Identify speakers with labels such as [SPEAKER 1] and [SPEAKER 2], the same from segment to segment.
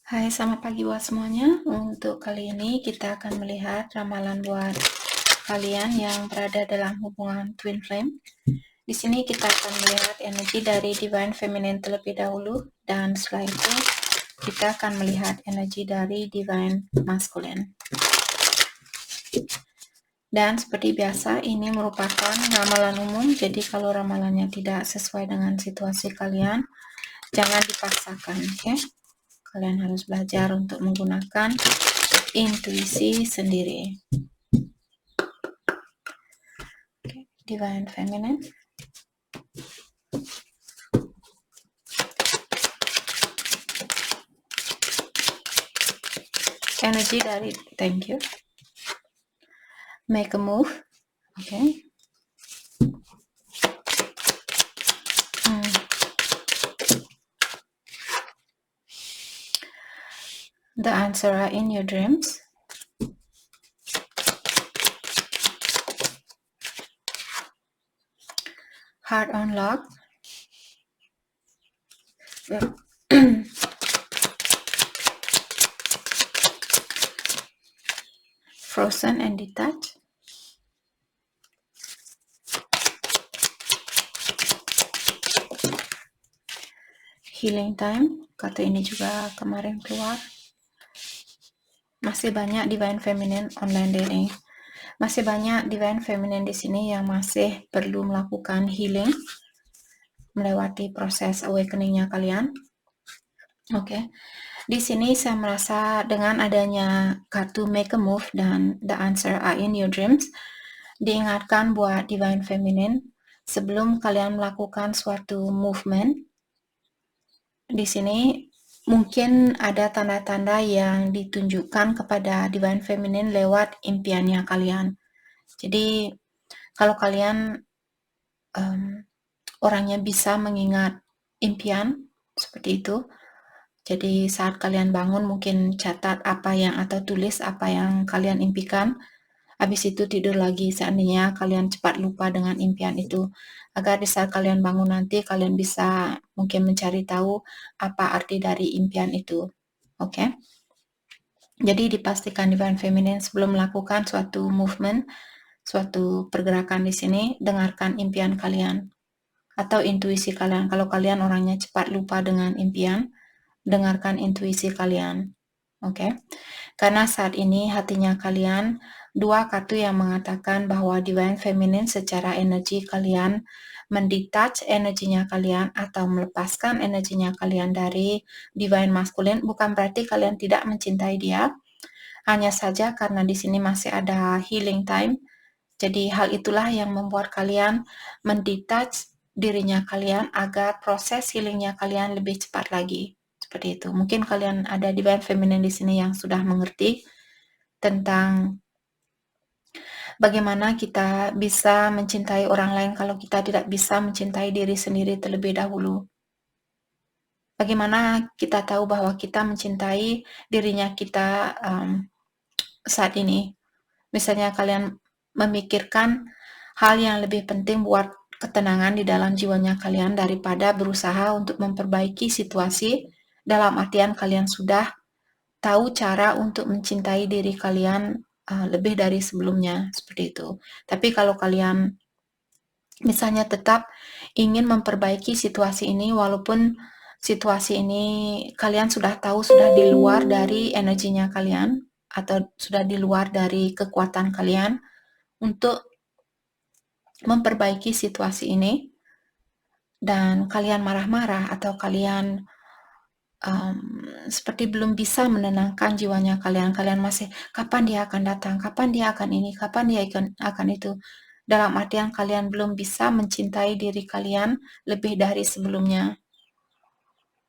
[SPEAKER 1] Hai, selamat pagi buat semuanya. Untuk kali ini kita akan melihat ramalan buat kalian yang berada dalam hubungan twin flame. Di sini kita akan melihat energi dari divine feminine terlebih dahulu, dan setelah itu kita akan melihat energi dari divine masculine. Dan seperti biasa, ini merupakan ramalan umum, jadi kalau ramalannya tidak sesuai dengan situasi kalian, jangan dipaksakan, oke? Kalian harus belajar untuk menggunakan intuisi sendiri. Divine feminine. Energy dari thank you. Make a move. Okay. The answer are in your dreams. Heart unlocked. Frozen and detached. Healing time. Kartu ini juga kemarin keluar. Masih banyak divine feminine online dating. Masih banyak divine feminine di sini yang masih perlu melakukan healing, melewati proses awakeningnya kalian. Oke. Di sini saya merasa dengan adanya kartu make a move dan the answer are in your dreams, diingatkan buat divine feminine, sebelum kalian melakukan suatu movement, di sini mungkin ada tanda-tanda yang ditunjukkan kepada divine feminine lewat impiannya kalian. Jadi kalau kalian orangnya bisa mengingat impian seperti itu, jadi saat kalian bangun mungkin catat apa yang atau tulis apa yang kalian impikan, habis itu tidur lagi seandainya kalian cepat lupa dengan impian itu, agar di saat kalian bangun nanti kalian bisa mungkin mencari tahu apa arti dari impian itu. Oke? Jadi dipastikan divine feminine sebelum melakukan suatu movement, suatu pergerakan di sini, dengarkan impian kalian atau intuisi kalian. Kalau kalian orangnya cepat lupa dengan impian, dengarkan intuisi kalian. Oke? Karena saat ini hatinya kalian, dua kartu yang mengatakan bahwa divine feminine secara energi kalian mendetach energinya kalian atau melepaskan energinya kalian dari divine masculine, bukan berarti kalian tidak mencintai dia, hanya saja karena di sini masih ada healing time. Jadi hal itulah yang membuat kalian mendetach dirinya kalian agar proses healingnya kalian lebih cepat lagi. Seperti itu. Mungkin kalian ada divine feminine di sini yang sudah mengerti tentang bagaimana kita bisa mencintai orang lain kalau kita tidak bisa mencintai diri sendiri terlebih dahulu. Bagaimana kita tahu bahwa kita mencintai dirinya kita saat ini. Misalnya kalian memikirkan hal yang lebih penting buat ketenangan di dalam jiwanya kalian daripada berusaha untuk memperbaiki situasi, dalam artian kalian sudah tahu cara untuk mencintai diri kalian lebih dari sebelumnya, seperti itu. Tapi kalau kalian misalnya tetap ingin memperbaiki situasi ini, walaupun situasi ini kalian sudah tahu sudah di luar dari energinya kalian, atau sudah di luar dari kekuatan kalian untuk memperbaiki situasi ini, dan kalian marah-marah atau kalian seperti belum bisa menenangkan jiwanya kalian masih, kapan dia akan datang, kapan dia akan ini, kapan dia akan itu. Dalam artian kalian belum bisa mencintai diri kalian lebih dari sebelumnya.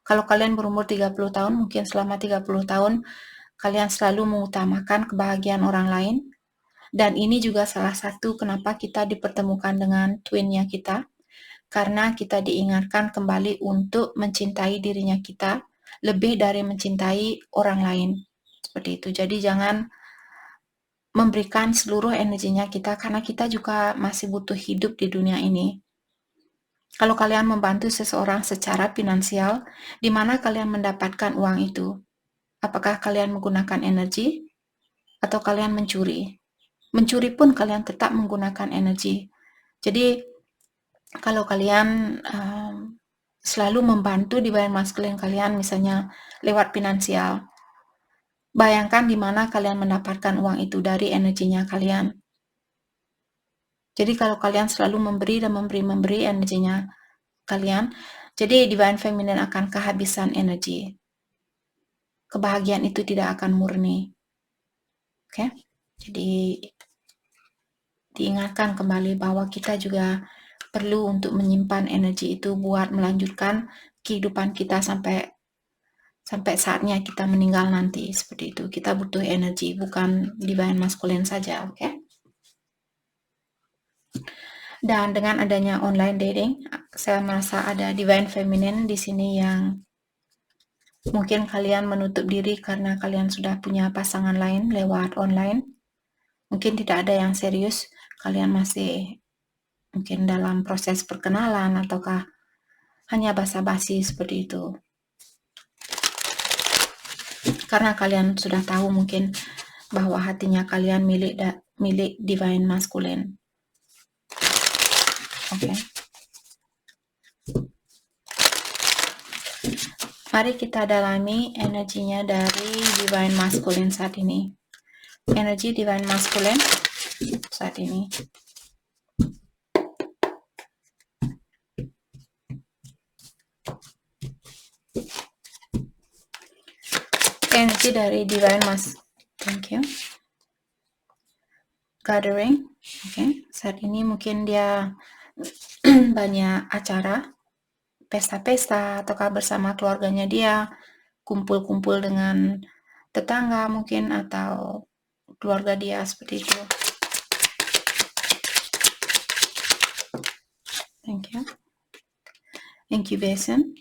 [SPEAKER 1] Kalau kalian berumur 30 tahun, mungkin selama 30 tahun kalian selalu mengutamakan kebahagiaan orang lain. Dan ini juga salah satu kenapa kita dipertemukan dengan twinnya kita. Karena kita diingatkan kembali untuk mencintai dirinya kita lebih dari mencintai orang lain. Seperti itu. Jadi jangan memberikan seluruh energinya kita, karena kita juga masih butuh hidup di dunia ini. Kalau kalian membantu seseorang secara finansial, di mana kalian mendapatkan uang itu? Apakah kalian menggunakan energi atau kalian mencuri? Mencuri pun kalian tetap menggunakan energi. Jadi kalau kalian selalu membantu divine masculine kalian, misalnya lewat finansial, bayangkan di mana kalian mendapatkan uang itu dari energinya kalian. Jadi kalau kalian selalu memberi dan memberi energinya kalian, jadi divine feminine akan kehabisan energi. Kebahagiaan itu tidak akan murni. Oke? Jadi diingatkan kembali bahwa kita juga perlu untuk menyimpan energi itu buat melanjutkan kehidupan kita sampai saatnya kita meninggal nanti. Seperti itu. Kita butuh energi, bukan divine masculine saja, oke? Dan dengan adanya online dating, saya merasa ada divine feminine di sini yang mungkin kalian menutup diri karena kalian sudah punya pasangan lain lewat online. Mungkin tidak ada yang serius, kalian masih mungkin dalam proses perkenalan ataukah hanya basa-basi seperti itu. Karena kalian sudah tahu mungkin bahwa hatinya kalian milik divine masculine. Oke. Mari kita dalami energinya dari divine masculine saat ini. Energi divine masculine saat ini. Energi dari divine thank you. Gathering. Oke. Saat ini mungkin dia banyak acara, pesta-pesta, ataukah bersama keluarganya dia, kumpul-kumpul dengan tetangga mungkin, atau keluarga dia seperti itu. Thank you. Incubation.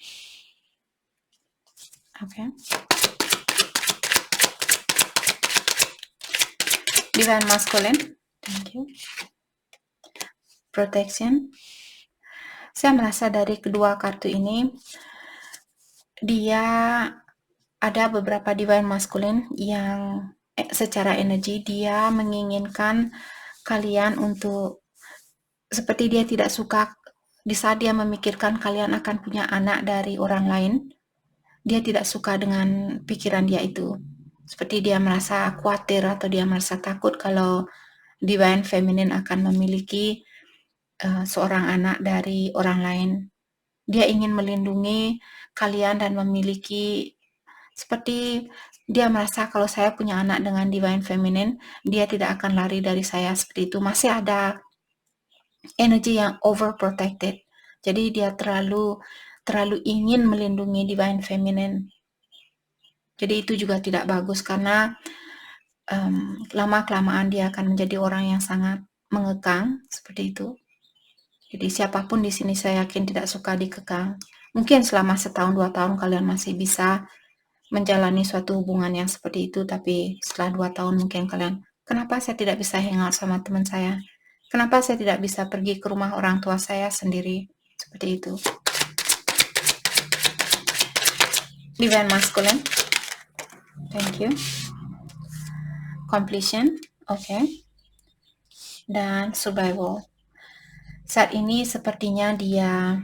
[SPEAKER 1] Okay. Divine masculine. Thank you. Protection. Saya merasa dari kedua kartu ini, dia ada beberapa divine masculine yang secara energi dia menginginkan kalian untuk, seperti dia tidak suka di saat dia memikirkan kalian akan punya anak dari orang lain, dia tidak suka dengan pikiran dia itu. Seperti dia merasa khawatir atau dia merasa takut kalau divine feminine akan memiliki seorang anak dari orang lain. Dia ingin melindungi kalian dan memiliki, seperti dia merasa kalau saya punya anak dengan divine feminine, dia tidak akan lari dari saya seperti itu. Masih ada energi yang overprotected. Jadi dia terlalu ingin melindungi divine feminine. Jadi itu juga tidak bagus karena lama-kelamaan dia akan menjadi orang yang sangat mengekang seperti itu. Jadi siapapun di sini saya yakin tidak suka dikekang. Mungkin selama 1-2 tahun kalian masih bisa menjalani suatu hubungan yang seperti itu, tapi setelah 2 tahun mungkin kalian, kenapa saya tidak bisa hangout sama teman saya? Kenapa saya tidak bisa pergi ke rumah orang tua saya sendiri? Seperti itu. Divine masculine. Thank you. Completion. Okay. Dan survival. Saat ini sepertinya dia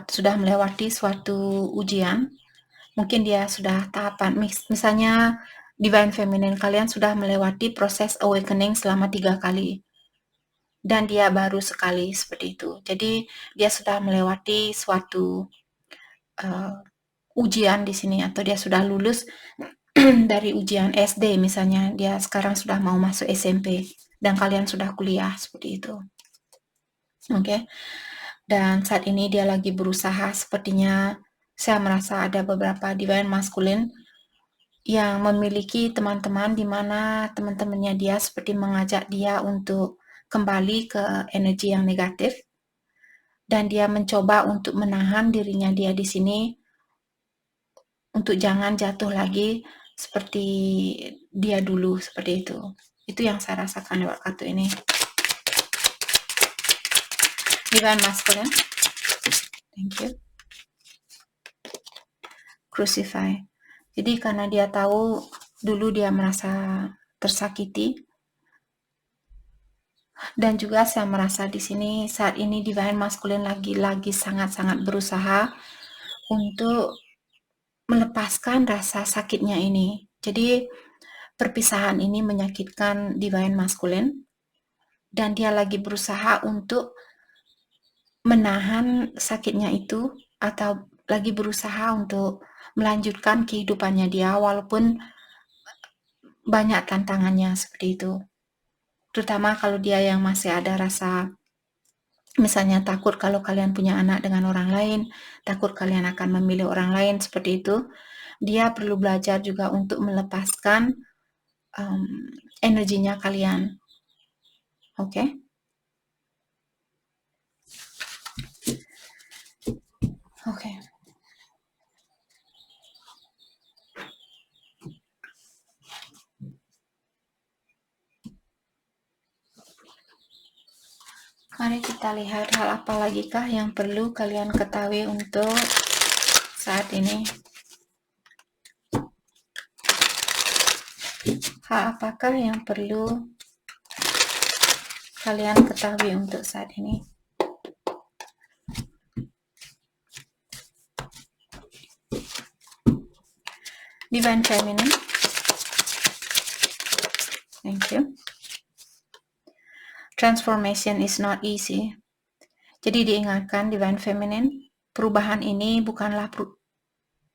[SPEAKER 1] sudah melewati suatu ujian. Mungkin dia sudah tahapan, misalnya divine feminine kalian sudah melewati proses awakening selama 3 kali. Dan dia baru sekali seperti itu. Jadi dia sudah melewati suatu ujian di sini, atau dia sudah lulus dari ujian SD misalnya, dia sekarang sudah mau masuk SMP dan kalian sudah kuliah seperti itu. Oke. Dan saat ini dia lagi berusaha, sepertinya saya merasa ada beberapa divine masculine yang memiliki teman-teman di mana teman-temannya dia seperti mengajak dia untuk kembali ke energi yang negatif, dan dia mencoba untuk menahan dirinya dia di sini untuk jangan jatuh lagi seperti dia dulu, seperti itu. Itu yang saya rasakan lewat kartu ini. Divine masculine. Thank you. Crucify. Jadi karena dia tahu dulu dia merasa tersakiti, dan juga saya merasa di sini saat ini divine masculine lagi sangat-sangat berusaha untuk melepaskan rasa sakitnya ini. Jadi perpisahan ini menyakitkan divine masculine, dan dia lagi berusaha untuk menahan sakitnya itu, atau lagi berusaha untuk melanjutkan kehidupannya dia walaupun banyak tantangannya seperti itu. Terutama kalau dia yang masih ada rasa, misalnya takut kalau kalian punya anak dengan orang lain, takut kalian akan memilih orang lain seperti itu. Dia perlu belajar juga untuk melepaskan energinya kalian. Oke? Oke. Mari kita lihat hal apa lagi kah yang perlu kalian ketahui untuk saat ini. Hal apakah yang perlu kalian ketahui untuk saat ini? Divine Feminine. Thank you. Transformation is not easy. Jadi diingatkan Divine Feminine, perubahan ini bukanlah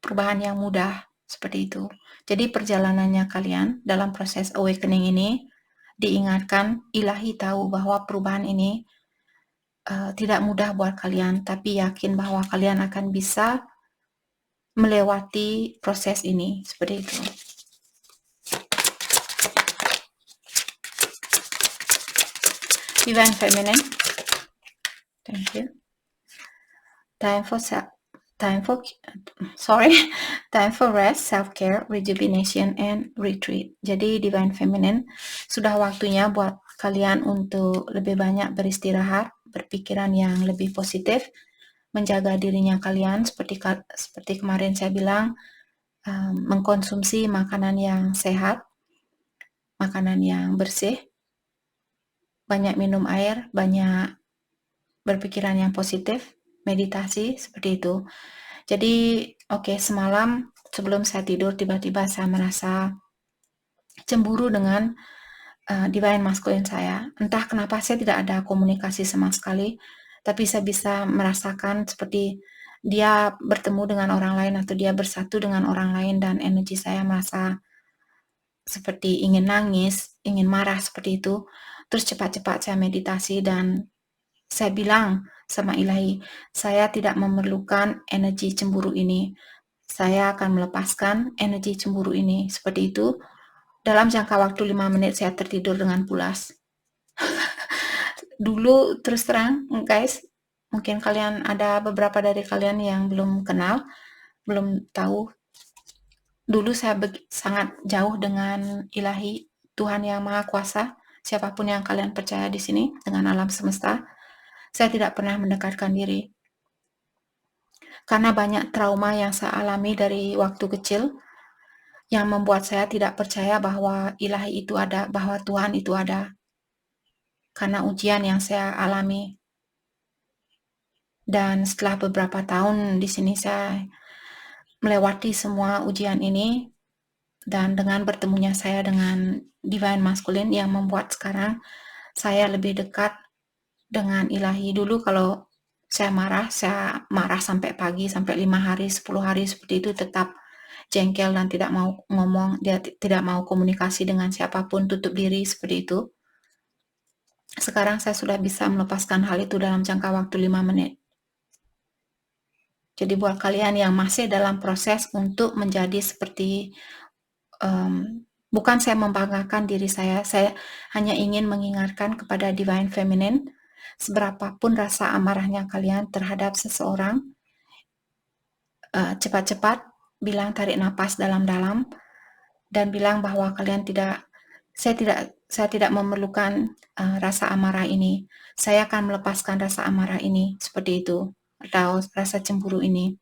[SPEAKER 1] perubahan yang mudah seperti itu. Jadi perjalanannya kalian dalam proses awakening ini, diingatkan ilahi tahu bahwa perubahan ini tidak mudah buat kalian, tapi yakin bahwa kalian akan bisa melewati proses ini seperti itu. Divine Feminine. Thank you. Time for rest, self-care, rejuvenation, and retreat. Jadi Divine Feminine, sudah waktunya buat kalian untuk lebih banyak beristirahat, berpikiran yang lebih positif, menjaga dirinya kalian seperti kemarin saya bilang, mengkonsumsi makanan yang sehat, makanan yang bersih, banyak minum air, banyak berpikiran yang positif, meditasi, seperti itu. Jadi, semalam sebelum saya tidur tiba-tiba saya merasa cemburu dengan divine masculine saya. Entah kenapa saya tidak ada komunikasi sama sekali, tapi saya bisa merasakan seperti dia bertemu dengan orang lain atau dia bersatu dengan orang lain, dan energi saya merasa seperti ingin nangis, ingin marah seperti itu. Terus cepat-cepat saya meditasi dan saya bilang sama ilahi, saya tidak memerlukan energi cemburu ini. Saya akan melepaskan energi cemburu ini. Seperti itu. Dalam jangka waktu 5 menit saya tertidur dengan pulas. Dulu terus terang, guys, mungkin kalian ada beberapa dari kalian yang belum kenal, belum tahu. Dulu saya sangat jauh dengan ilahi, Tuhan yang Maha Kuasa, siapapun yang kalian percaya di sini, dengan alam semesta. Saya tidak pernah mendekatkan diri. Karena banyak trauma yang saya alami dari waktu kecil, yang membuat saya tidak percaya bahwa ilahi itu ada, bahwa Tuhan itu ada. Karena ujian yang saya alami. Dan setelah beberapa tahun di sini saya melewati semua ujian ini, dan dengan bertemunya saya dengan Divine Masculine yang membuat sekarang saya lebih dekat dengan ilahi. Dulu kalau saya marah sampai pagi, sampai 5 hari, 10 hari seperti itu, tetap jengkel dan tidak mau ngomong, dia tidak mau komunikasi dengan siapapun, tutup diri seperti itu. Sekarang saya sudah bisa melepaskan hal itu dalam jangka waktu 5 menit. Jadi buat kalian yang masih dalam proses untuk menjadi seperti, bukan saya membanggakan diri saya hanya ingin mengingatkan kepada Divine Feminine, seberapapun rasa amarahnya kalian terhadap seseorang, cepat-cepat bilang, tarik napas dalam-dalam, dan bilang bahwa saya tidak memerlukan rasa amarah ini. Saya akan melepaskan rasa amarah ini, seperti itu, atau rasa cemburu ini,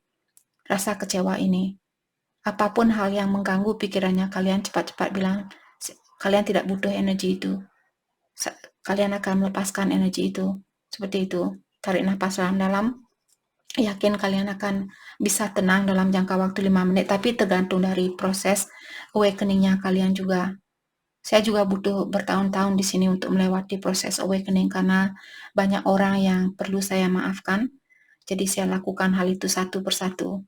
[SPEAKER 1] rasa kecewa ini. Apapun hal yang mengganggu pikirannya kalian, cepat-cepat bilang, kalian tidak butuh energi itu. Kalian akan melepaskan energi itu. Seperti itu. Tarik nafas dalam-dalam. Yakin kalian akan bisa tenang dalam jangka waktu 5 menit, tapi tergantung dari proses awakening-nya kalian juga. Saya juga butuh bertahun-tahun di sini untuk melewati proses awakening karena banyak orang yang perlu saya maafkan. Jadi saya lakukan hal itu satu persatu.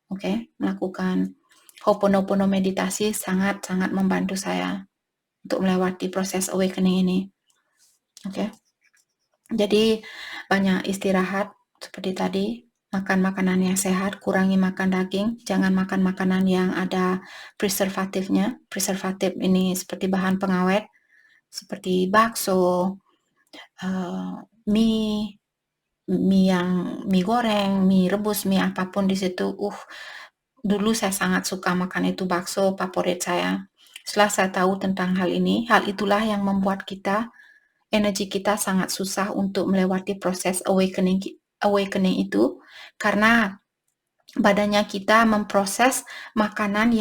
[SPEAKER 1] Oke, melakukan Ho'oponopono meditasi sangat-sangat membantu saya untuk melewati proses awakening ini. Oke. Jadi banyak istirahat seperti tadi, makan makanan yang sehat, kurangi makan daging, jangan makan makanan yang ada preservatifnya. Preservatif ini seperti bahan pengawet, seperti bakso, mie goreng, mie rebus, mie apapun di situ. Dulu saya sangat suka makan itu, bakso favorit saya. Setelah saya tahu tentang hal ini, hal itulah yang membuat energi kita sangat susah untuk melewati proses awakening itu, karena badannya kita memproses makanan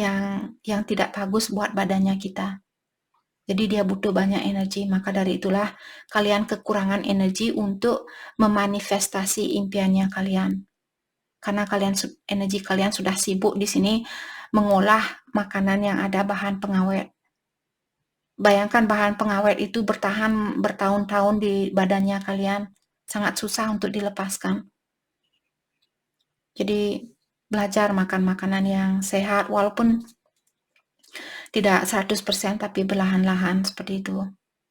[SPEAKER 1] yang tidak bagus buat badannya kita. Jadi dia butuh banyak energi, maka dari itulah kalian kekurangan energi untuk memanifestasi impiannya kalian. Karena energi kalian sudah sibuk di sini mengolah makanan yang ada bahan pengawet. Bayangkan bahan pengawet itu bertahan bertahun-tahun di badannya kalian. Sangat susah untuk dilepaskan. Jadi belajar makan makanan yang sehat walaupun tidak 100% tapi perlahan-lahan seperti itu.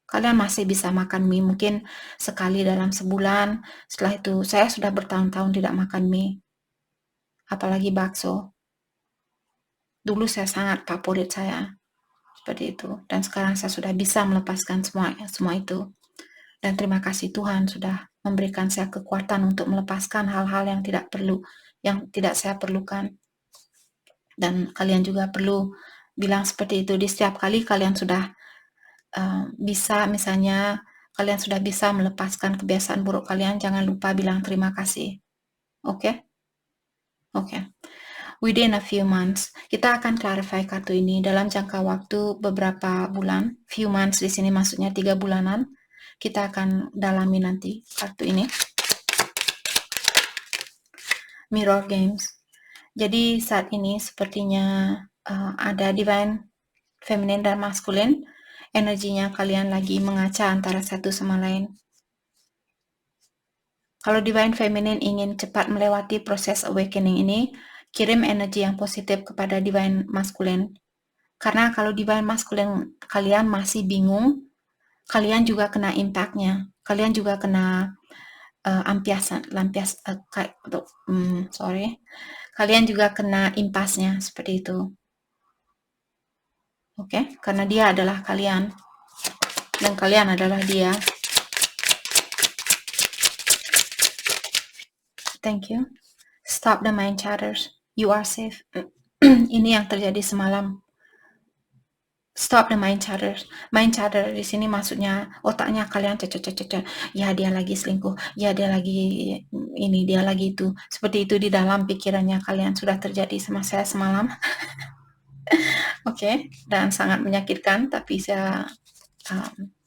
[SPEAKER 1] Kalian masih bisa makan mie mungkin sekali dalam sebulan. Setelah itu saya sudah bertahun-tahun tidak makan mie. Apalagi bakso. Dulu saya sangat favorit saya. Seperti itu. Dan sekarang saya sudah bisa melepaskan semua itu. Dan terima kasih Tuhan sudah memberikan saya kekuatan untuk melepaskan hal-hal yang tidak perlu, yang tidak saya perlukan. Dan kalian juga perlu bilang seperti itu di setiap kali kalian sudah bisa, misalnya kalian sudah bisa melepaskan kebiasaan buruk kalian, jangan lupa bilang terima kasih. Oke? Oke. Within a few months, kita akan clarify kartu ini dalam jangka waktu beberapa bulan. Few months di sini maksudnya 3 bulanan. Kita akan dalami nanti kartu ini. Mirror Games. Jadi saat ini sepertinya ada divine feminine dan masculine. Energinya kalian lagi mengaca antara satu sama lain. Kalau divine feminine ingin cepat melewati proses awakening ini, kirim energi yang positif kepada divine masculine. Karena kalau divine masculine kalian masih bingung, kalian juga kena impact-nya. Kalian juga kena Kalian juga kena impasnya seperti itu. Oke, karena dia adalah kalian dan kalian adalah dia. Thank you. Stop the mind chatters. You are safe. Ini yang terjadi semalam. Stop the mind chatter. Mind chatter di sini maksudnya otaknya kalian cecet. Ya dia lagi selingkuh. Ya dia lagi ini, dia lagi itu. Seperti itu di dalam pikirannya kalian sudah terjadi sama saya semalam. Oke, dan sangat menyakitkan. Tapi saya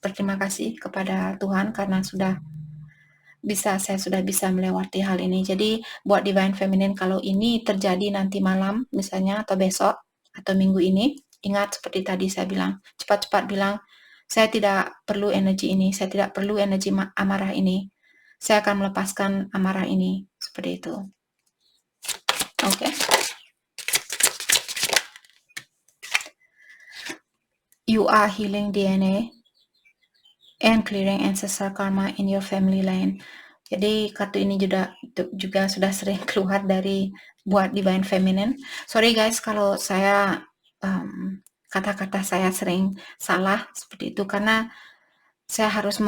[SPEAKER 1] berterima kasih kepada Tuhan karena saya sudah bisa melewati hal ini. Jadi buat divine feminine, kalau ini terjadi nanti malam misalnya atau besok atau minggu ini, ingat seperti tadi saya bilang, cepat-cepat bilang, saya tidak perlu energi ini, saya tidak perlu energi amarah ini. Saya akan melepaskan amarah ini. Seperti itu. Oke. You are healing DNA and clearing ancestral karma in your family line. Jadi kartu ini juga sudah sering keluar dari buat divine feminine. Sorry guys kalau saya kata-kata saya sering salah seperti itu karena saya harus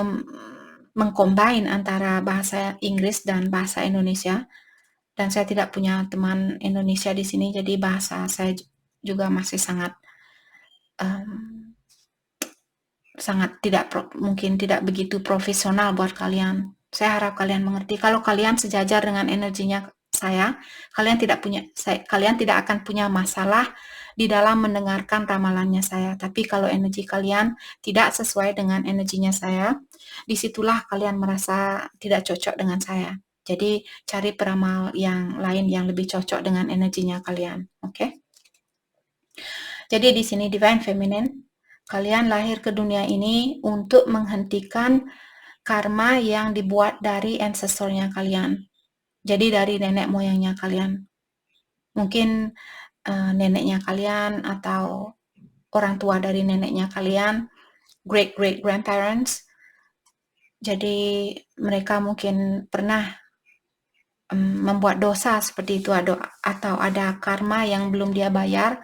[SPEAKER 1] mengcombine antara bahasa Inggris dan bahasa Indonesia, dan saya tidak punya teman Indonesia di sini, jadi bahasa saya juga masih sangat mungkin tidak begitu profesional buat kalian. Saya harap kalian mengerti. Kalau kalian sejajar dengan energinya saya, kalian tidak akan punya masalah di dalam mendengarkan ramalannya saya. Tapi kalau energi kalian tidak sesuai dengan energinya saya, disitulah kalian merasa tidak cocok dengan saya. Jadi cari peramal yang lain yang lebih cocok dengan energinya kalian. Oke? Jadi di sini Divine Feminine, kalian lahir ke dunia ini untuk menghentikan karma yang dibuat dari ancestornya kalian. Jadi dari nenek moyangnya kalian. Mungkin neneknya kalian atau orang tua dari neneknya kalian, great grandparents. Jadi mereka mungkin pernah membuat dosa seperti itu atau ada karma yang belum dia bayar.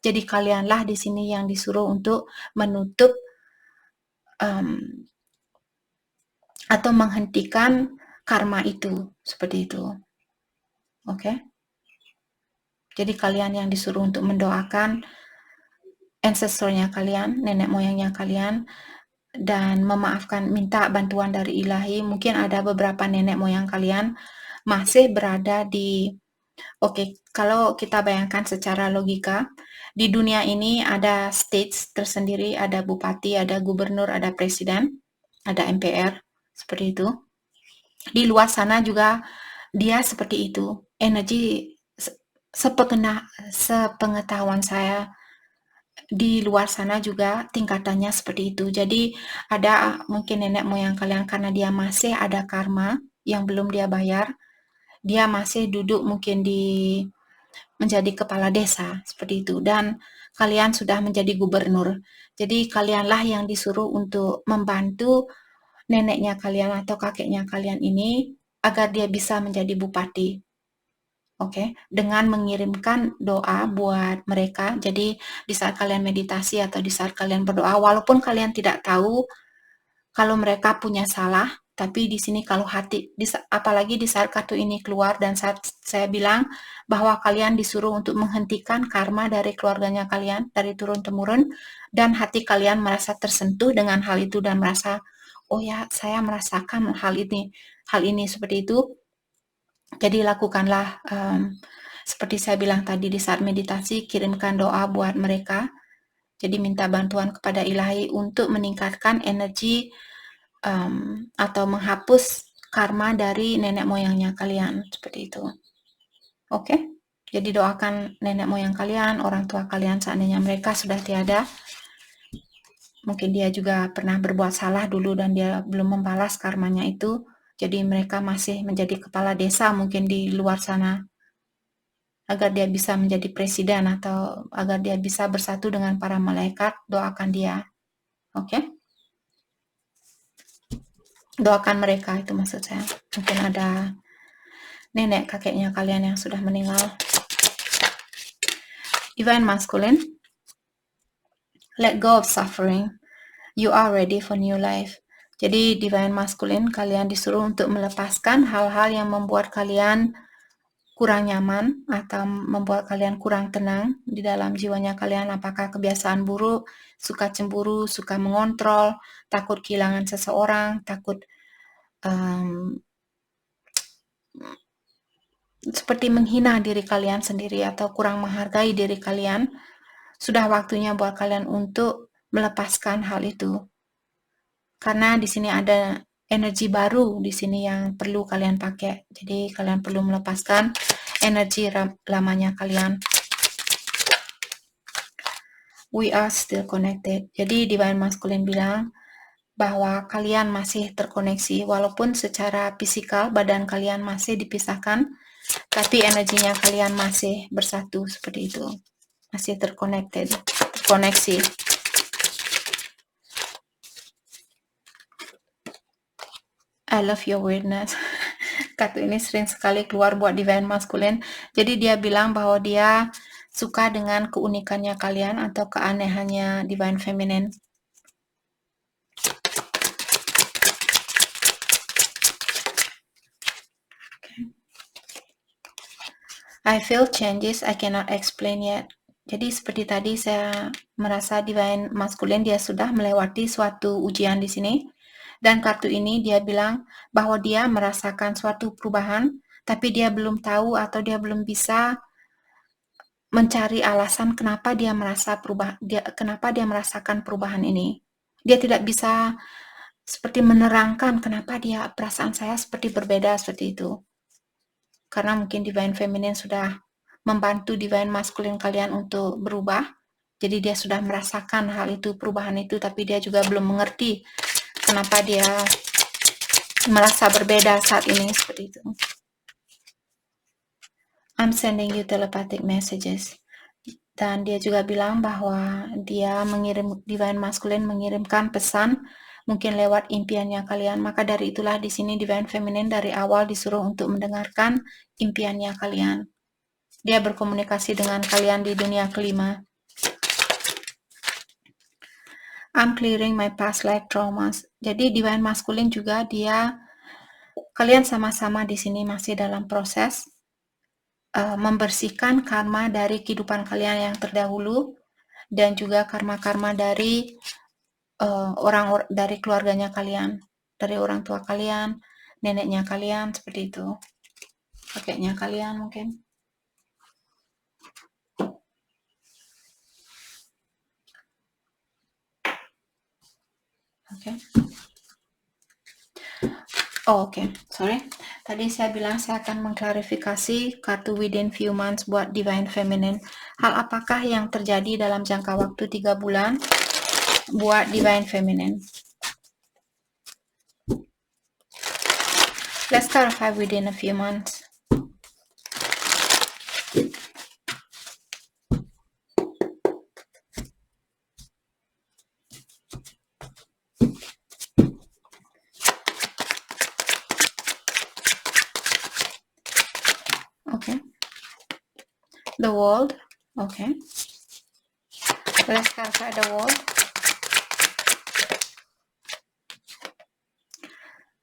[SPEAKER 1] Jadi kalianlah di sini yang disuruh untuk menutup atau menghentikan karma itu, seperti itu. Oke? Jadi kalian yang disuruh untuk mendoakan ancestornya kalian, nenek moyangnya kalian, dan memaafkan, minta bantuan dari ilahi. Mungkin ada beberapa nenek moyang kalian masih berada di, kalau kita bayangkan secara logika, di dunia ini ada states tersendiri, ada bupati, ada gubernur, ada presiden, ada MPR, seperti itu. Di luar sana juga dia seperti itu. Energi sepengetahuan saya, di luar sana juga tingkatannya seperti itu. Jadi ada mungkin nenek moyang kalian karena dia masih ada karma yang belum dia bayar, dia masih duduk mungkin menjadi kepala desa seperti itu, dan kalian sudah menjadi gubernur. Jadi kalianlah yang disuruh untuk membantu neneknya kalian atau kakeknya kalian ini agar dia bisa menjadi bupati. Oke, dengan mengirimkan doa buat mereka. Jadi di saat kalian meditasi atau di saat kalian berdoa, walaupun kalian tidak tahu kalau mereka punya salah, tapi di sini kalau hati, apalagi di saat kartu ini keluar dan saat saya bilang bahwa kalian disuruh untuk menghentikan karma dari keluarganya kalian, dari turun-temurun, dan hati kalian merasa tersentuh dengan hal itu dan merasa, oh ya, saya merasakan hal ini seperti itu. Jadi lakukanlah seperti saya bilang tadi di saat meditasi, kirimkan doa buat mereka. Jadi minta bantuan kepada ilahi untuk meningkatkan energi atau menghapus karma dari nenek moyangnya kalian, seperti itu. Oke? Jadi doakan nenek moyang kalian, orang tua kalian seandainya mereka sudah tiada. Mungkin dia juga pernah berbuat salah dulu dan dia belum membalas karmanya itu. Jadi mereka masih menjadi kepala desa mungkin di luar sana, agar dia bisa menjadi presiden atau agar dia bisa bersatu dengan para malaikat, doakan dia. Oke? Doakan mereka, itu maksud saya. Mungkin ada nenek kakeknya kalian yang sudah meninggal. Divine Masculine, let go of suffering. You are ready for new life. Jadi Divine Masculine, kalian disuruh untuk melepaskan hal-hal yang membuat kalian kurang nyaman atau membuat kalian kurang tenang di dalam jiwanya kalian. Apakah kebiasaan buruk, suka cemburu, suka mengontrol, takut kehilangan seseorang, takut seperti menghina diri kalian sendiri atau kurang menghargai diri kalian. Sudah waktunya buat kalian untuk melepaskan hal itu. Karena di sini ada energi baru di sini yang perlu kalian pakai. Jadi kalian perlu melepaskan energi lamanya kalian. We are still connected. Jadi Divine Masculine bilang bahwa kalian masih terkoneksi walaupun secara fisikal badan kalian masih dipisahkan, tapi energinya kalian masih bersatu seperti itu. Masih terkoneksi. I love your weirdness. Kartu ini sering sekali keluar buat Divine Masculine. Jadi dia bilang bahwa dia suka dengan keunikannya kalian atau keanehannya Divine Feminine. I feel changes I cannot explain yet. Jadi seperti tadi saya merasa Divine Masculine dia sudah melewati suatu ujian di sini. Dan kartu ini dia bilang bahwa dia merasakan suatu perubahan, tapi dia belum tahu atau dia belum bisa mencari alasan kenapa dia merasakan perubahan ini. Dia tidak bisa seperti menerangkan kenapa perasaan saya seperti berbeda seperti itu. Karena mungkin Divine Feminine sudah membantu Divine Masculine kalian untuk berubah. Jadi dia sudah merasakan hal itu, perubahan itu, tapi dia juga belum mengerti kenapa dia merasa berbeda saat ini seperti itu. I'm sending you telepathic messages. Dan dia juga bilang bahwa Divine Masculine mengirimkan pesan mungkin lewat impiannya kalian. Maka dari itulah di sini Divine Feminine dari awal disuruh untuk mendengarkan impiannya kalian. Dia berkomunikasi dengan kalian di dunia kelima. I'm clearing my past life traumas. Jadi Divine Masculine juga kalian sama-sama di sini masih dalam proses membersihkan karma dari kehidupan kalian yang terdahulu dan juga karma-karma dari dari keluarganya kalian, dari orang tua kalian, neneknya kalian, seperti itu, kakeknya kalian mungkin. Oke. Oke. Sorry. Tadi saya bilang saya akan mengklarifikasi kartu within few months buat Divine Feminine. Hal apakah yang terjadi dalam jangka waktu 3 bulan buat Divine Feminine? Let's clarify within a few months. Okay. The world. Okay. Let's clarify the world.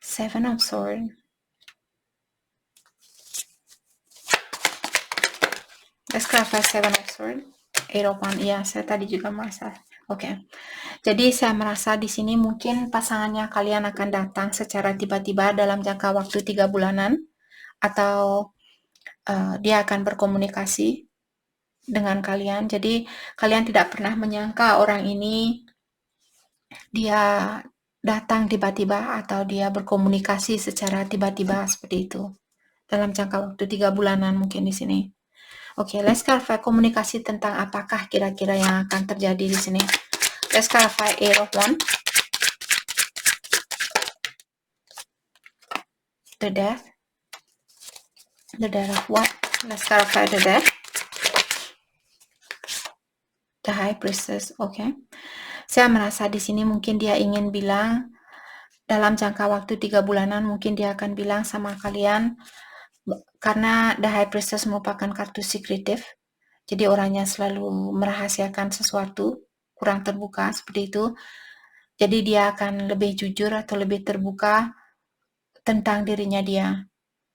[SPEAKER 1] 7 of Swords. Let's clarify 7 of Swords. 8 of Wands. Iya, saya tadi juga merasa. Oke. Jadi saya merasa di sini mungkin pasangannya kalian akan datang secara tiba-tiba dalam jangka waktu 3 bulanan atau dia akan berkomunikasi dengan kalian. Jadi kalian tidak pernah menyangka orang ini dia datang tiba-tiba atau dia berkomunikasi secara tiba-tiba seperti itu. Dalam jangka waktu 3 bulanan mungkin di sini. Oke, let's clarify komunikasi tentang apakah kira-kira yang akan terjadi di sini. Let's clarify 8 of Wands. The Death. The Death of what? Let's clarify the Death. The High Priestess. Oke. Saya merasa di sini mungkin dia ingin bilang dalam jangka waktu 3 bulanan mungkin dia akan bilang sama kalian karena The High Priestess merupakan kartu sekretif. Jadi orangnya selalu merahasiakan sesuatu, kurang terbuka seperti itu. Jadi dia akan lebih jujur atau lebih terbuka tentang dirinya dia.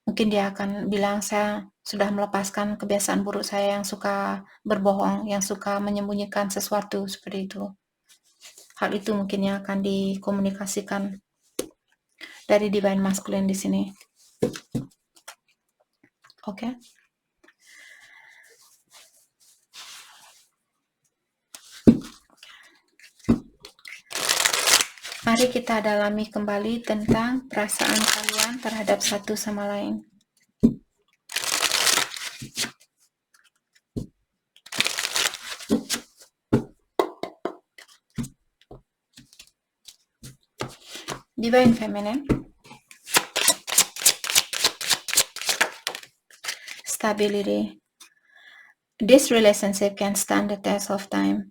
[SPEAKER 1] Mungkin dia akan bilang, saya sudah melepaskan kebiasaan buruk saya yang suka berbohong, yang suka menyembunyikan sesuatu seperti itu. Hal itu mungkin yang akan dikomunikasikan dari Divine Masculine di sini. Oke. Mari kita dalami kembali tentang perasaan kalian terhadap satu sama lain. Divine Feminine. Stability. This relationship can stand the test of time.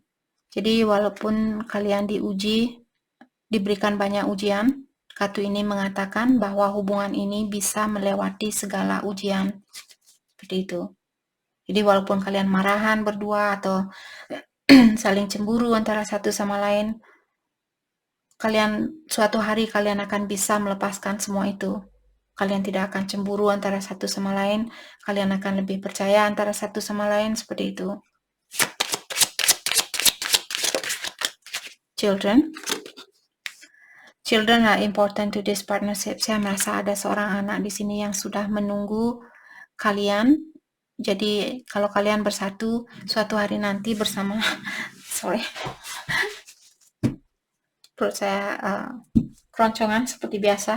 [SPEAKER 1] Jadi walaupun kalian diberikan banyak ujian, kartu ini mengatakan bahwa hubungan ini bisa melewati segala ujian. Seperti itu. Jadi walaupun kalian marahan berdua atau saling cemburu antara satu sama lain, suatu hari kalian akan bisa melepaskan semua itu. Kalian tidak akan cemburu antara satu sama lain, kalian akan lebih percaya antara satu sama lain, seperti itu. Children. Children are important to this partnership. Saya merasa ada seorang anak di sini yang sudah menunggu kalian. Jadi kalau kalian bersatu suatu hari nanti bersama, sorry, perut saya keroncongan seperti biasa.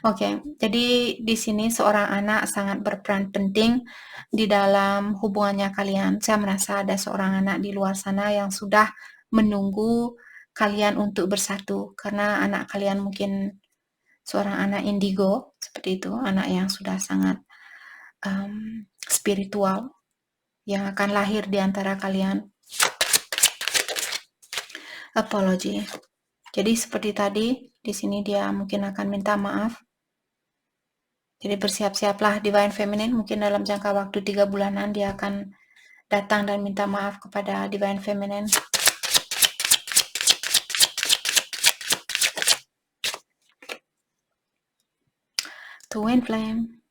[SPEAKER 1] Oke, jadi di sini seorang anak sangat berperan penting di dalam hubungannya kalian. Saya merasa ada seorang anak di luar sana yang sudah menunggu kalian untuk bersatu, karena anak kalian mungkin seorang anak indigo, seperti itu, anak yang sudah sangat spiritual, yang akan lahir di antara kalian. Apology. Jadi seperti tadi, di sini dia mungkin akan minta maaf. Jadi bersiap-siaplah Divine Feminine, mungkin dalam jangka waktu 3 bulanan dia akan datang dan minta maaf kepada Divine Feminine. Twin Flame,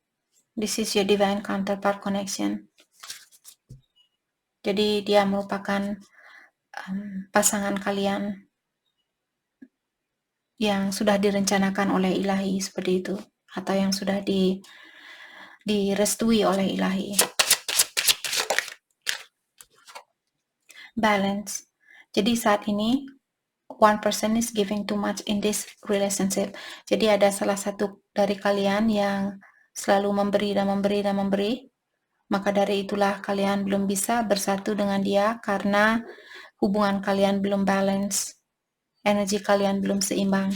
[SPEAKER 1] this is your Divine Counterpart Connection. Jadi dia merupakan pasangan kalian yang sudah direncanakan oleh ilahi, seperti itu, atau yang sudah direstui oleh ilahi. Balance. Jadi saat ini one person is giving too much in this relationship. Jadi ada salah satu dari kalian yang selalu memberi dan memberi dan memberi. Maka dari itulah kalian belum bisa bersatu dengan dia, karena hubungan kalian belum balance. Energi kalian belum seimbang.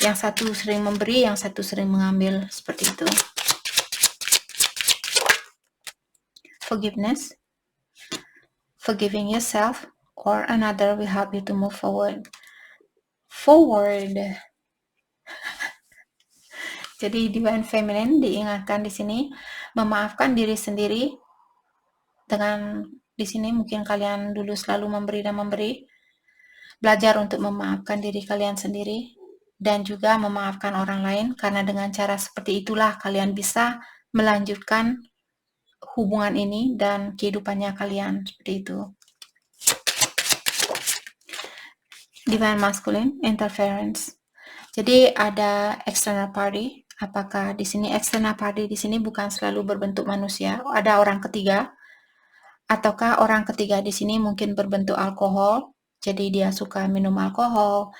[SPEAKER 1] Yang satu sering memberi, yang satu sering mengambil, seperti itu. Forgiveness. Forgiving yourself or another will help you to move forward. Jadi Divine Feminine diingatkan di sini memaafkan diri sendiri. Dengan di sini mungkin kalian dulu selalu memberi dan memberi. Belajar untuk memaafkan diri kalian sendiri dan juga memaafkan orang lain, karena dengan cara seperti itulah kalian bisa melanjutkan hubungan ini dan kehidupannya kalian, seperti itu. Divine Masculine Interference. Jadi ada external party. Apakah di sini external party di sini bukan selalu berbentuk manusia? Ada orang ketiga, ataukah orang ketiga di sini mungkin berbentuk alkohol? Jadi dia suka minum alkohol,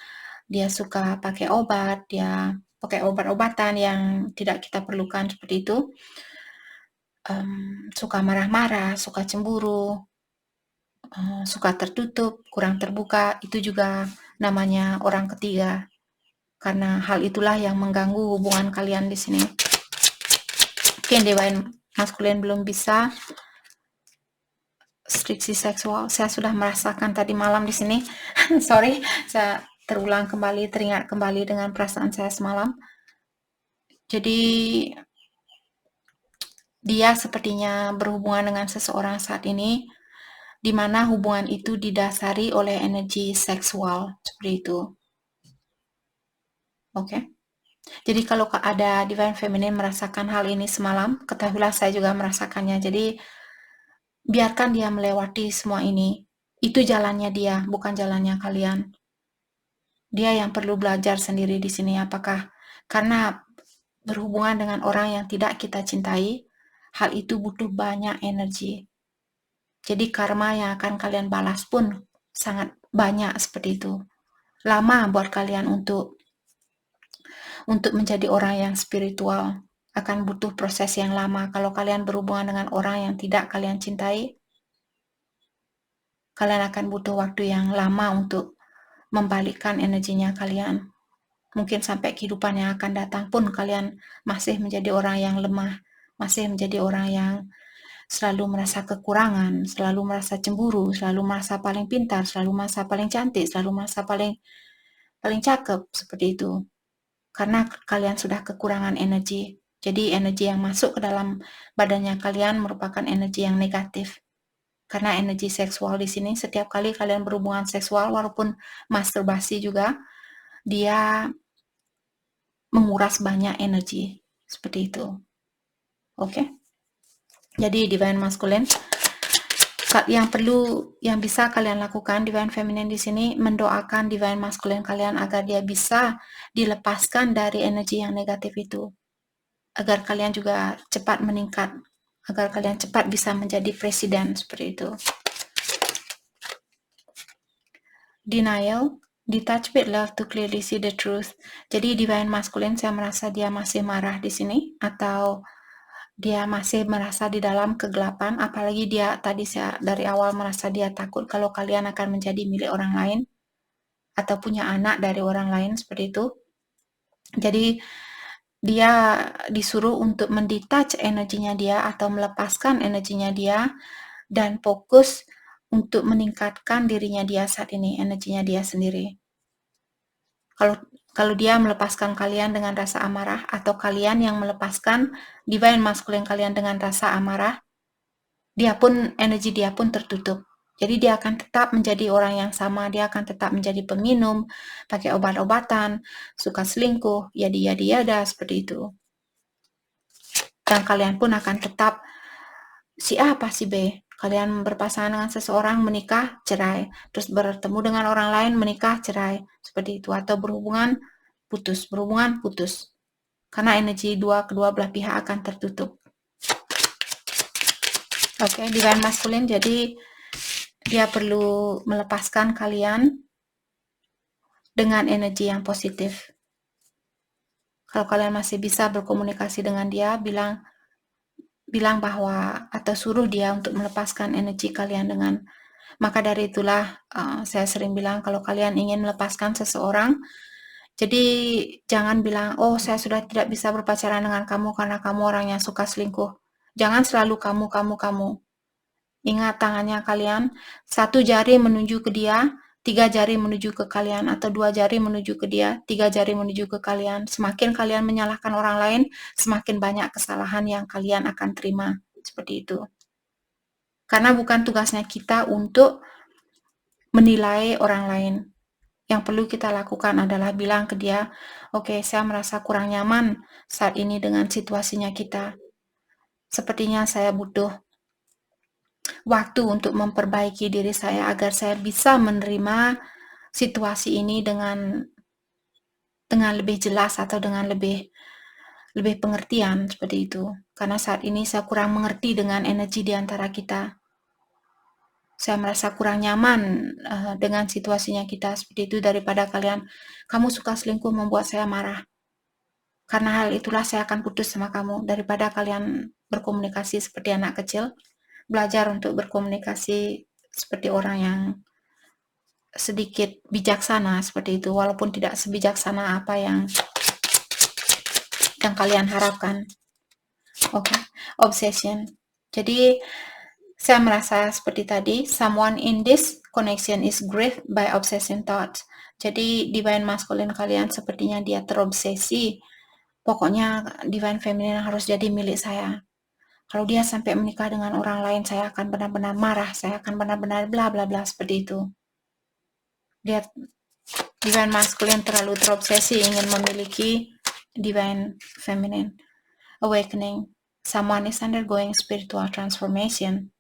[SPEAKER 1] dia suka pakai obat, dia pakai obat-obatan yang tidak kita perlukan, seperti itu. Suka marah-marah, suka cemburu, suka tertutup, kurang terbuka, itu juga namanya orang ketiga. Karena hal itulah yang mengganggu hubungan kalian di sini. Mungkin Divine Masculine belum bisa striksi seksual. Saya sudah merasakan tadi malam di sini. Sorry, saya teringat kembali dengan perasaan saya semalam. Jadi dia sepertinya berhubungan dengan seseorang saat ini, di mana hubungan itu didasari oleh energi seksual, seperti itu. Oke. Jadi kalau ada Divine Feminine merasakan hal ini semalam, ketahuilah saya juga merasakannya. Jadi biarkan dia melewati semua ini. Itu jalannya dia, bukan jalannya kalian. Dia yang perlu belajar sendiri di sini, apakah karena berhubungan dengan orang yang tidak kita cintai, hal itu butuh banyak energi. Jadi karma yang akan kalian balas pun sangat banyak, seperti itu. Lama buat kalian untuk menjadi orang yang spiritual. Akan butuh proses yang lama. Kalau kalian berhubungan dengan orang yang tidak kalian cintai, kalian akan butuh waktu yang lama untuk membalikkan energinya kalian. Mungkin sampai kehidupan yang akan datang pun kalian masih menjadi orang yang lemah, masih menjadi orang yang selalu merasa kekurangan, selalu merasa cemburu, selalu merasa paling pintar, selalu merasa paling cantik, selalu merasa paling cakep, seperti itu. Karena kalian sudah kekurangan energi. Jadi energi yang masuk ke dalam badannya kalian merupakan energi yang negatif. Karena energi seksual di sini, setiap kali kalian berhubungan seksual, walaupun masturbasi juga, dia menguras banyak energi, seperti itu. Oke. Jadi Divine Masculine, yang bisa kalian lakukan Divine Feminine di sini, mendoakan Divine Masculine kalian agar dia bisa dilepaskan dari energi yang negatif itu, agar kalian juga cepat meningkat, agar kalian cepat bisa menjadi presiden seperti itu. Denial, detach with love to clearly see the truth. Jadi Divine Masculine saya merasa dia masih marah di sini, atau dia masih merasa di dalam kegelapan, apalagi dia tadi saya dari awal merasa dia takut kalau kalian akan menjadi milik orang lain atau punya anak dari orang lain seperti itu. Jadi dia disuruh untuk mendetach energinya dia atau melepaskan energinya dia dan fokus untuk meningkatkan dirinya dia saat ini, energinya dia sendiri. Kalau dia melepaskan kalian dengan rasa amarah, atau kalian yang melepaskan Divine Masculine kalian dengan rasa amarah, energi dia pun tertutup. Jadi dia akan tetap menjadi orang yang sama, dia akan tetap menjadi peminum, pakai obat-obatan, suka selingkuh, yada seperti itu. Dan kalian pun akan tetap si A apa si B. Kalian berpasangan dengan seseorang, menikah, cerai. Terus bertemu dengan orang lain, menikah, cerai. Seperti itu. Atau berhubungan, putus. Karena energi kedua belah pihak akan tertutup. Oke, Divine Masculine, jadi dia perlu melepaskan kalian dengan energi yang positif. Kalau kalian masih bisa berkomunikasi dengan dia, bilang bahwa atau suruh dia untuk melepaskan energi kalian dengan, maka dari itulah saya sering bilang kalau kalian ingin melepaskan seseorang, jadi jangan bilang, oh saya sudah tidak bisa berpacaran dengan kamu karena kamu orang yang suka selingkuh. Jangan selalu kamu. Ingat tangannya kalian, 1 jari menuju ke dia, 3 jari menuju ke kalian, atau 2 jari menuju ke dia, 3 jari menuju ke kalian. Semakin kalian menyalahkan orang lain, semakin banyak kesalahan yang kalian akan terima. Seperti itu. Karena bukan tugasnya kita untuk menilai orang lain. Yang perlu kita lakukan adalah bilang ke dia, oke, saya merasa kurang nyaman saat ini dengan situasinya kita. Sepertinya saya butuh waktu untuk memperbaiki diri saya agar saya bisa menerima situasi ini dengan lebih jelas atau dengan lebih pengertian seperti itu. Karena saat ini saya kurang mengerti dengan energi di antara kita. Saya merasa kurang nyaman dengan situasinya kita seperti itu daripada kalian, kamu suka selingkuh membuat saya marah. Karena hal itulah saya akan putus sama kamu daripada kalian berkomunikasi seperti anak kecil. Belajar untuk berkomunikasi seperti orang yang sedikit bijaksana seperti itu, walaupun tidak sebijaksana apa yang kalian harapkan. Oke, obsession. Jadi saya merasa seperti tadi, someone in this connection is grieved by obsession thoughts. Jadi Divine Masculine kalian sepertinya dia terobsesi. Pokoknya Divine Feminine harus jadi milik saya. Kalau dia sampai menikah dengan orang lain, saya akan benar-benar marah, saya akan benar-benar bla bla bla seperti itu. Dia Divine Masculine terlalu terobsesi ingin memiliki Divine Feminine. Awakening. Someone is undergoing spiritual transformation.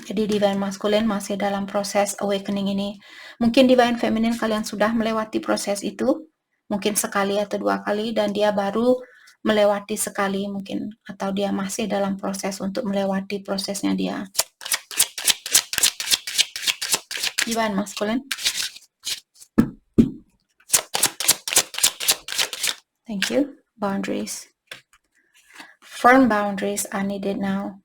[SPEAKER 1] Jadi Divine Masculine masih dalam proses awakening ini. Mungkin Divine Feminine kalian sudah melewati proses itu, mungkin sekali atau 2 kali, dan dia baru melewati sekali mungkin, atau dia masih dalam proses untuk melewati prosesnya dia. Divine Masculine. Thank you. Boundaries. Firm boundaries are needed now.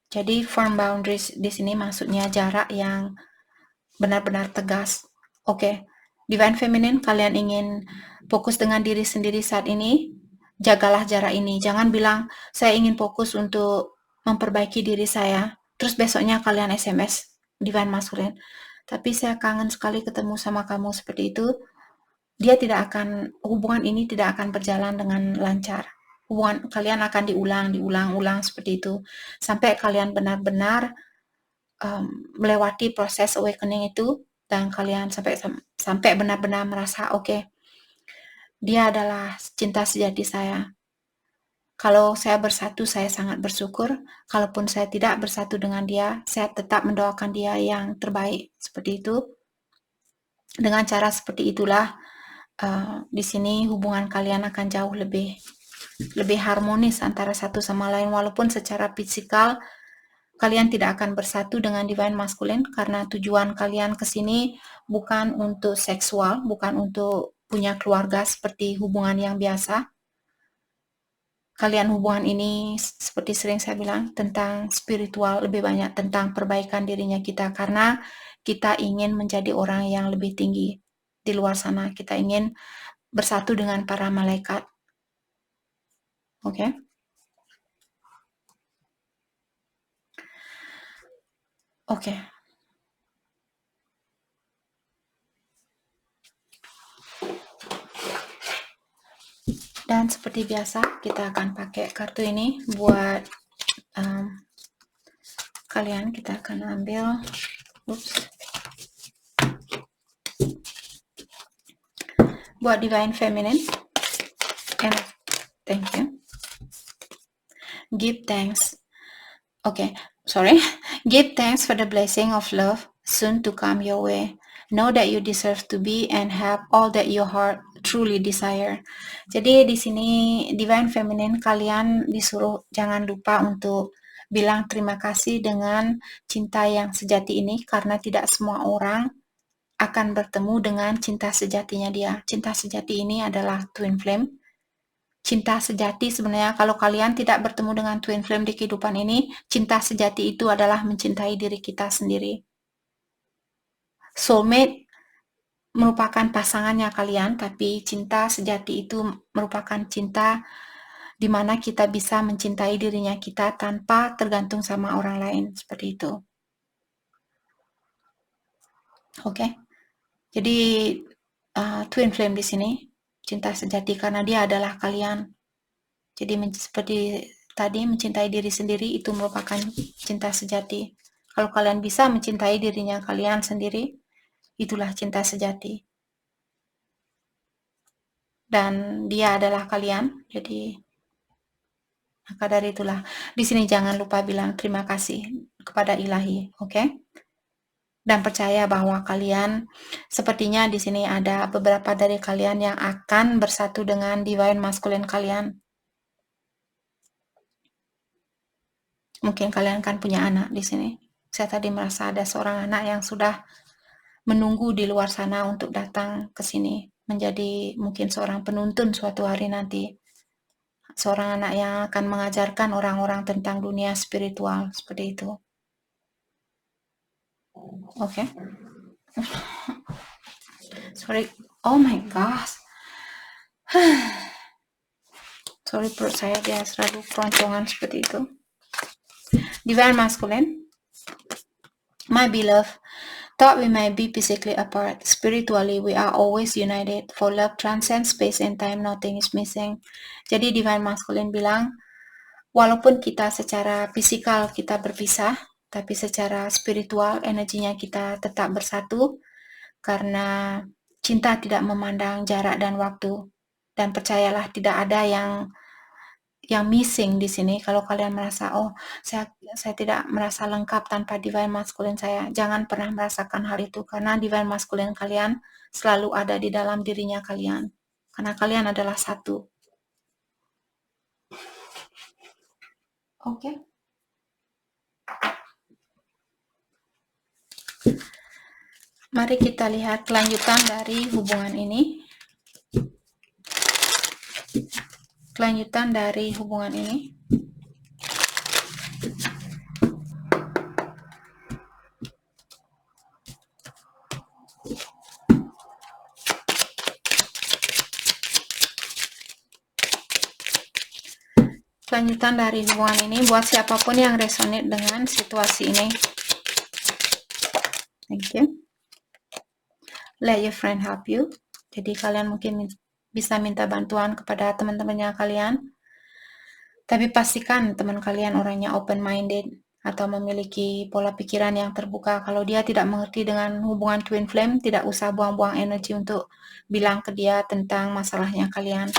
[SPEAKER 1] Jadi firm boundaries di sini maksudnya jarak yang benar-benar tegas. Oke, Divine Feminine, kalian ingin fokus dengan diri sendiri saat ini, jagalah jarak ini. Jangan bilang, saya ingin fokus untuk memperbaiki diri saya, terus besoknya kalian SMS Divine Masculine. Tapi saya kangen sekali ketemu sama kamu seperti itu. Hubungan ini tidak akan berjalan dengan lancar. Hubungan kalian akan diulang seperti itu. Sampai kalian benar-benar melewati proses awakening itu, dan kalian sampai benar-benar merasa, oke, dia adalah cinta sejati saya. Kalau saya bersatu, saya sangat bersyukur. Kalaupun saya tidak bersatu dengan dia, saya tetap mendoakan dia yang terbaik. Seperti itu. Dengan cara seperti itulah, di sini hubungan kalian akan jauh lebih harmonis antara satu sama lain, walaupun secara fisikal kalian tidak akan bersatu dengan divine masculine karena tujuan kalian ke sini bukan untuk seksual, bukan untuk punya keluarga seperti hubungan yang biasa. Kalian hubungan ini seperti sering saya bilang tentang spiritual, lebih banyak tentang perbaikan dirinya kita karena kita ingin menjadi orang yang lebih tinggi di luar sana. Kita ingin bersatu dengan para malaikat. Oke? Oke. Dan seperti biasa, kita akan pakai kartu ini buat kalian. Kita akan ambil, buat Divine Feminine. And thank you. Give thanks. Okay, sorry. Give thanks for the blessing of love soon to come your way. Know that you deserve to be and have all that your heart truly desire. Jadi di sini Divine Feminine, kalian disuruh jangan lupa untuk bilang terima kasih dengan cinta yang sejati ini karena tidak semua orang akan bertemu dengan cinta sejatinya dia. Cinta sejati ini adalah twin flame. Cinta sejati sebenarnya kalau kalian tidak bertemu dengan twin flame di kehidupan ini, cinta sejati itu adalah mencintai diri kita sendiri. Soulmate merupakan pasangannya kalian, tapi cinta sejati itu merupakan cinta di mana kita bisa mencintai dirinya kita tanpa tergantung sama orang lain, seperti itu. Oke. Jadi twin flame di sini cinta sejati karena dia adalah kalian. Jadi seperti tadi mencintai diri sendiri itu merupakan cinta sejati. Kalau kalian bisa mencintai dirinya kalian sendiri, itulah cinta sejati. Dan dia adalah kalian. Jadi maka dari itulah di sini jangan lupa bilang terima kasih kepada Ilahi, oke? Dan percaya bahwa kalian sepertinya di sini ada beberapa dari kalian yang akan bersatu dengan divine masculine kalian. Mungkin kalian kan punya anak di sini. Saya tadi merasa ada seorang anak yang sudah menunggu di luar sana untuk datang ke sini, menjadi mungkin seorang penuntun suatu hari nanti. Seorang anak yang akan mengajarkan orang-orang tentang dunia spiritual, seperti itu. Oke. Sorry. Oh my gosh. Sorry, perut saya dia selalu keroncongan seperti itu. Divine Masculine. My beloved, thought we might be physically apart, spiritually we are always united. For love transcends space and time, nothing is missing. Jadi Divine Masculine bilang, walaupun kita secara fisikal kita berpisah, tapi secara spiritual energinya kita tetap bersatu karena cinta tidak memandang jarak dan waktu. Dan percayalah tidak ada yang missing di sini. Kalau kalian merasa, oh saya tidak merasa lengkap tanpa divine masculine saya, jangan pernah merasakan hal itu karena divine masculine kalian selalu ada di dalam dirinya kalian. Karena kalian adalah satu. Oke. Mari kita lihat kelanjutan dari hubungan ini. Kelanjutan dari hubungan ini. Kelanjutan dari hubungan ini buat siapapun yang resonate dengan situasi ini. Thank you. Let your friend help you. Jadi kalian mungkin bisa minta bantuan kepada teman-temannya kalian. Tapi pastikan teman kalian orangnya open-minded atau memiliki pola pikiran yang terbuka. Kalau dia tidak mengerti dengan hubungan twin flame, tidak usah buang-buang energi untuk bilang ke dia tentang masalahnya kalian.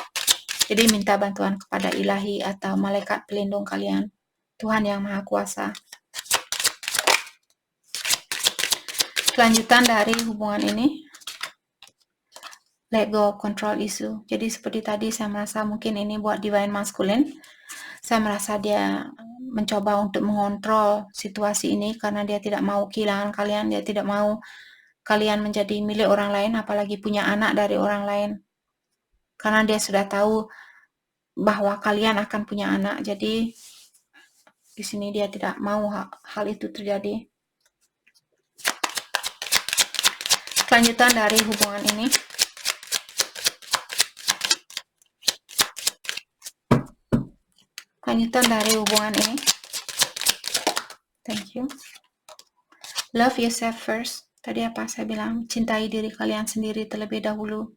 [SPEAKER 1] Jadi minta bantuan kepada ilahi atau malaikat pelindung kalian, Tuhan yang Maha Kuasa. Kelanjutan dari hubungan ini, let go of control issue. Jadi seperti tadi saya merasa mungkin ini buat divine masculine. Saya merasa dia mencoba untuk mengontrol situasi ini karena dia tidak mau kehilangan kalian, dia tidak mau kalian menjadi milik orang lain, apalagi punya anak dari orang lain. Karena dia sudah tahu bahwa kalian akan punya anak, jadi di sini dia tidak mau hal itu terjadi. Kelanjutan dari hubungan ini, thank you. Love yourself first. Tadi apa saya bilang? Cintai diri kalian sendiri terlebih dahulu.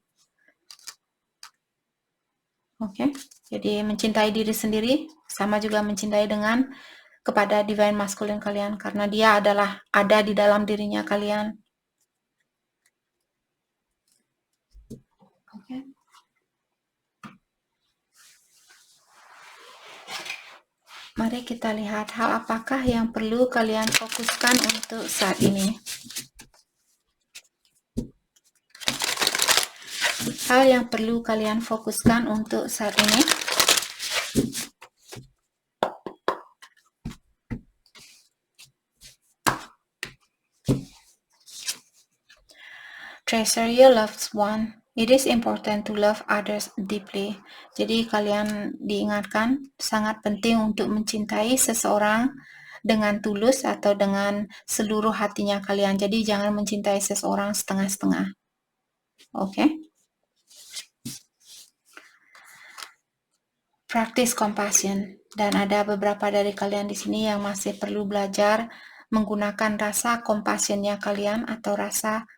[SPEAKER 1] Oke, jadi mencintai diri sendiri sama juga mencintai dengan kepada divine masculine kalian, karena dia adalah ada di dalam dirinya kalian. Oke. Mari kita lihat hal apakah yang perlu kalian fokuskan untuk saat ini. Hal yang perlu kalian fokuskan untuk saat ini. Treasure your loved one. It is important to love others deeply. Jadi kalian diingatkan sangat penting untuk mencintai seseorang dengan tulus atau dengan seluruh hatinya kalian. Jadi jangan mencintai seseorang setengah-setengah. Oke? Practice compassion. Dan ada beberapa dari kalian di sini yang masih perlu belajar menggunakan rasa compassion-nya kalian atau rasa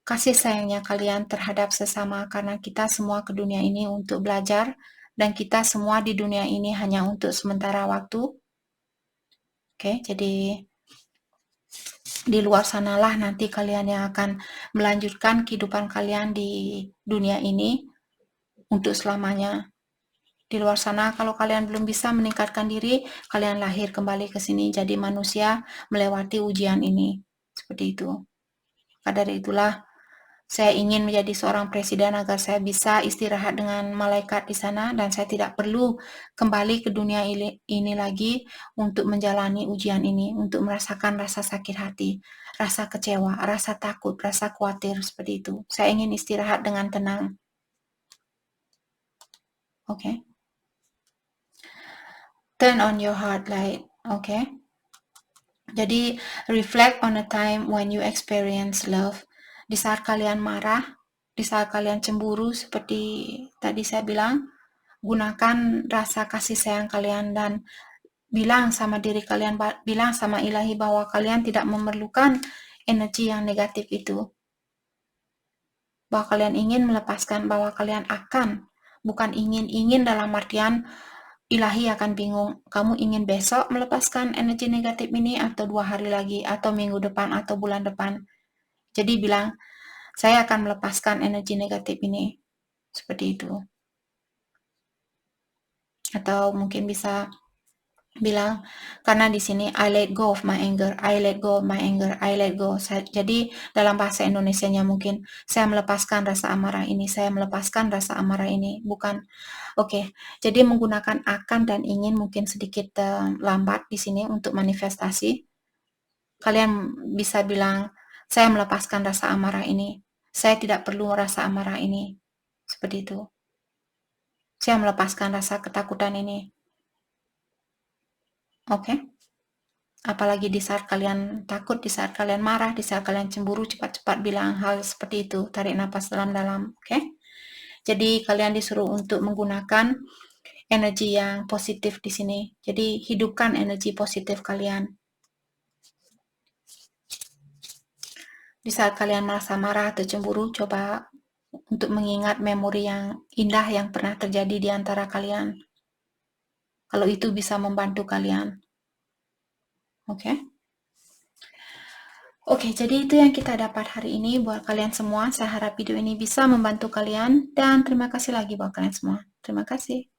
[SPEAKER 1] kasih sayangnya kalian terhadap sesama, karena kita semua ke dunia ini untuk belajar dan kita semua di dunia ini hanya untuk sementara waktu. Oke, jadi di luar sanalah nanti kalian yang akan melanjutkan kehidupan kalian di dunia ini untuk selamanya. Di luar sana kalau kalian belum bisa meningkatkan diri, kalian lahir kembali ke sini jadi manusia melewati ujian ini. Seperti itu. Pada dari itulah saya ingin menjadi seorang presiden agar saya bisa istirahat dengan malaikat di sana dan saya tidak perlu kembali ke dunia ini lagi untuk menjalani ujian ini, untuk merasakan rasa sakit hati, rasa kecewa, rasa takut, rasa khawatir seperti itu. Saya ingin istirahat dengan tenang. Oke. Turn on your heart light. Oke. Jadi reflect on a time when you experience love. Di saat kalian marah, di saat kalian cemburu, seperti tadi saya bilang, gunakan rasa kasih sayang kalian dan bilang sama diri kalian, bilang sama ilahi bahwa kalian tidak memerlukan energi yang negatif itu. Bahwa kalian ingin melepaskan, bahwa kalian akan, bukan ingin dalam artian ilahi akan bingung, kamu ingin besok melepaskan energi negatif ini atau 2 hari lagi, atau minggu depan, atau bulan depan. Jadi bilang, saya akan melepaskan energi negatif ini. Seperti itu. Atau mungkin bisa bilang, karena di sini I let go of my anger, I let go of my anger, I let go. Jadi dalam bahasa Indonesianya mungkin saya melepaskan rasa amarah ini, saya melepaskan rasa amarah ini. Bukan, oke. Jadi menggunakan akan dan ingin mungkin sedikit lambat di sini untuk manifestasi. Kalian bisa bilang, saya melepaskan rasa amarah ini. Saya tidak perlu rasa amarah ini. Seperti itu. Saya melepaskan rasa ketakutan ini. Oke. Apalagi di saat kalian takut, di saat kalian marah, di saat kalian cemburu, cepat-cepat bilang hal seperti itu. Tarik napas dalam-dalam. Oke. Jadi kalian disuruh untuk menggunakan energi yang positif di sini. Jadi hidupkan energi positif kalian. Di saat kalian merasa marah atau cemburu, coba untuk mengingat memori yang indah yang pernah terjadi di antara kalian. Kalau itu bisa membantu kalian. Oke. Oke, jadi itu yang kita dapat hari ini buat kalian semua. Saya harap video ini bisa membantu kalian dan terima kasih lagi buat kalian semua. Terima kasih.